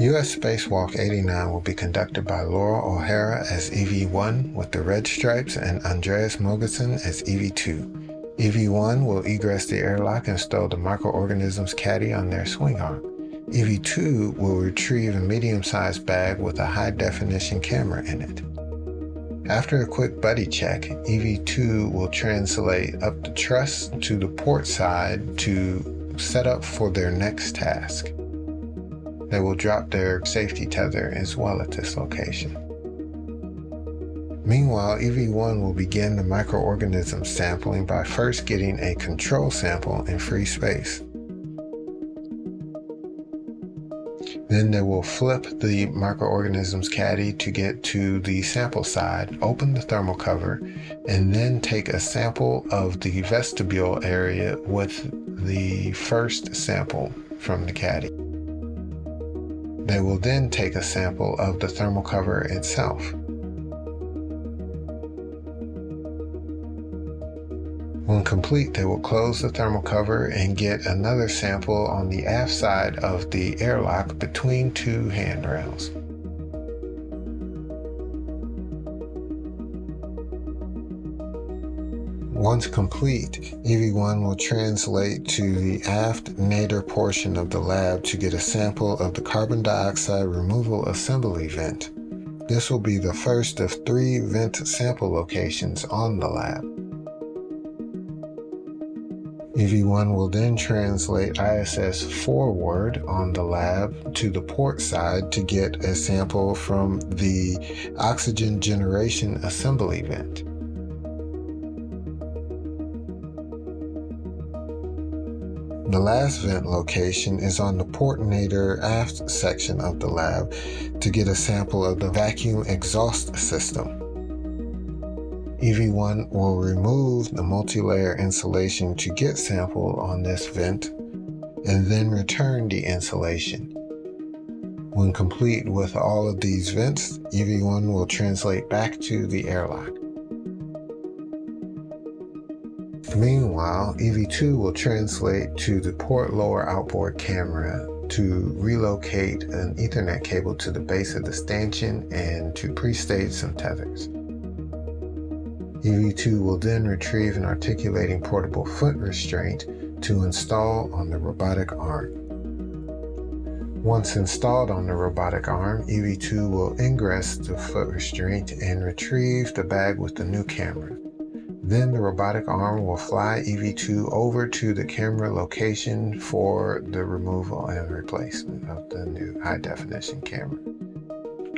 U.S. Spacewalk 89 will be conducted by Laura O'Hara as EV1 with the red stripes and Andreas Mogensen as EV2. EV1 will egress the airlock and stow the microorganisms caddy on their swing arm. EV2 will retrieve a medium-sized bag with a high-definition camera in it. After a quick buddy check, EV2 will translate up the truss to the port side to set up for their next task. They will drop their safety tether as well at this location. Meanwhile, EV1 will begin the microorganism sampling by first getting a control sample in free space. Then they will flip the microorganisms caddy to get to the sample side, open the thermal cover, and then take a sample of the vestibule area with the first sample from the caddy. They will then take a sample of the thermal cover itself. When complete, they will close the thermal cover and get another sample on the aft side of the airlock between two handrails. Once complete, EV1 will translate to the aft nadir portion of the lab to get a sample of the carbon dioxide removal assembly vent. This will be the first of 3 vent sample locations on the lab. EV1 will then translate ISS forward on the lab to the port side to get a sample from the oxygen generation assembly vent. The last vent location is on the port nadir aft section of the lab to get a sample of the vacuum exhaust system. EV1 will remove the multi-layer insulation to get sample on this vent and then return the insulation. When complete with all of these vents, EV1 will translate back to the airlock. Meanwhile, EV2 will translate to the port lower outboard camera to relocate an Ethernet cable to the base of the stanchion and to pre-stage some tethers. EV2 will then retrieve an articulating portable foot restraint to install on the robotic arm. Once installed on the robotic arm, EV2 will ingress the foot restraint and retrieve the bag with the new camera. Then the robotic arm will fly EV2 over to the camera location for the removal and replacement of the new high-definition camera.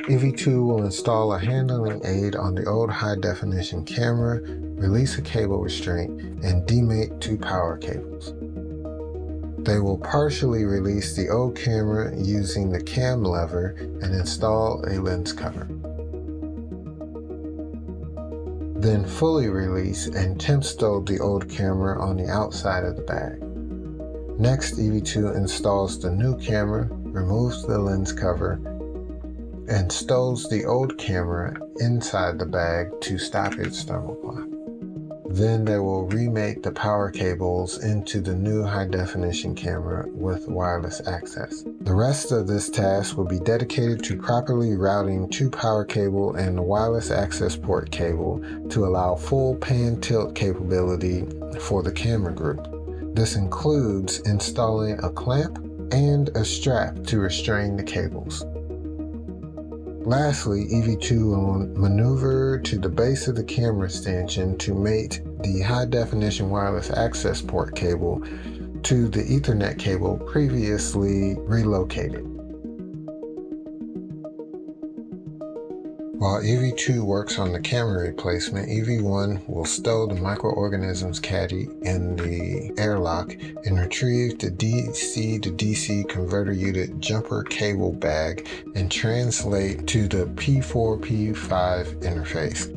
EV2 will install a handling aid on the old high-definition camera, release a cable restraint, and demate 2 power cables. They will partially release the old camera using the cam lever and install a lens cover. Then fully release and temp stow the old camera on the outside of the bag. Next, EV2 installs the new camera, removes the lens cover, and stows the old camera inside the bag to stop its thermal clock. Then they will remate the power cables into the new high-definition camera with wireless access. The rest of this task will be dedicated to properly routing 2 power cable and the wireless access port cable to allow full pan tilt capability for the camera group. This includes installing a clamp and a strap to restrain the cables. Lastly, EV2 will maneuver to the base of the camera stanchion to mate the high-definition wireless access port cable to the Ethernet cable previously relocated. While EV2 works on the camera replacement, EV1 will stow the microorganisms caddy in the airlock and retrieve the DC to DC converter unit jumper cable bag and translate to the P4P5 interface.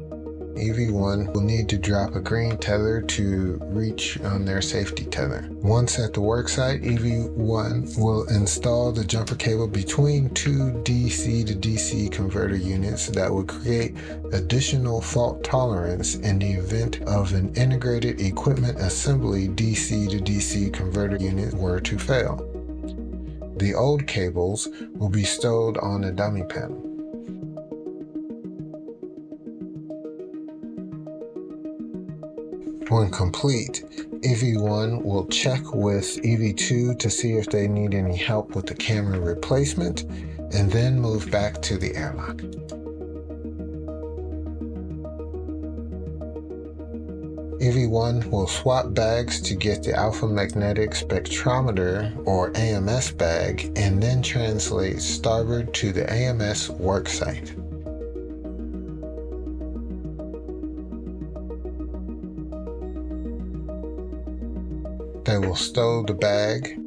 EV1 will need to drop a green tether to reach on their safety tether. Once at the worksite, EV1 will install the jumper cable between 2 DC to DC converter units that will create additional fault tolerance in the event of an integrated equipment assembly DC to DC converter unit were to fail. The old cables will be stowed on the dummy panel. When complete, EV1 will check with EV2 to see if they need any help with the camera replacement, and then move back to the airlock. EV1 will swap bags to get the alpha magnetic spectrometer or AMS bag, and then translate starboard to the AMS worksite. They will stow the bag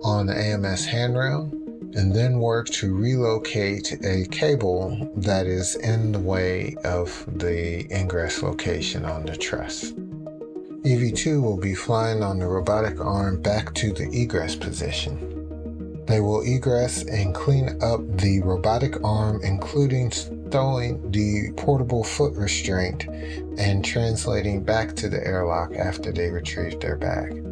on the AMS handrail and then work to relocate a cable that is in the way of the ingress location on the truss. EV2 will be flying on the robotic arm back to the egress position. They will egress and clean up the robotic arm, including stowing the portable foot restraint and translating back to the airlock after they retrieve their bag.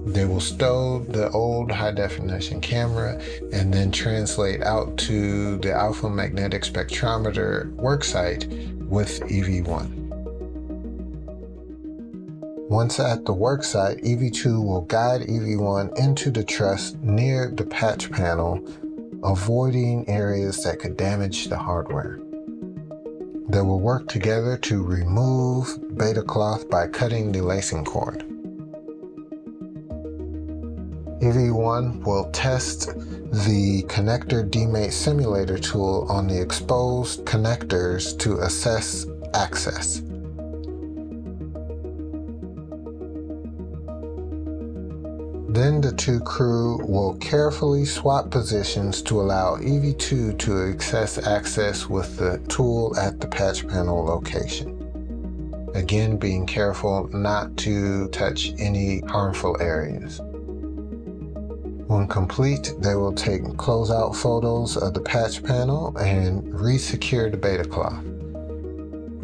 They will stow the old high-definition camera and then translate out to the alpha magnetic spectrometer worksite with EV1. Once at the worksite, EV2 will guide EV1 into the truss near the patch panel, avoiding areas that could damage the hardware. They will work together to remove beta cloth by cutting the lacing cord. EV1 will test the connector demate simulator tool on the exposed connectors to assess access. Then the two crew will carefully swap positions to allow EV2 to access with the tool at the patch panel location. Again, being careful not to touch any harmful areas. When complete, they will take closeout photos of the patch panel and re-secure the beta cloth.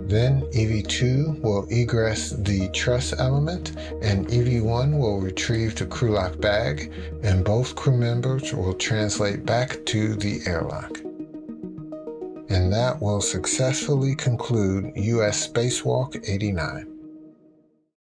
Then EV2 will egress the truss element, and EV1 will retrieve the crew lock bag, and both crew members will translate back to the airlock. And that will successfully conclude US Spacewalk 89.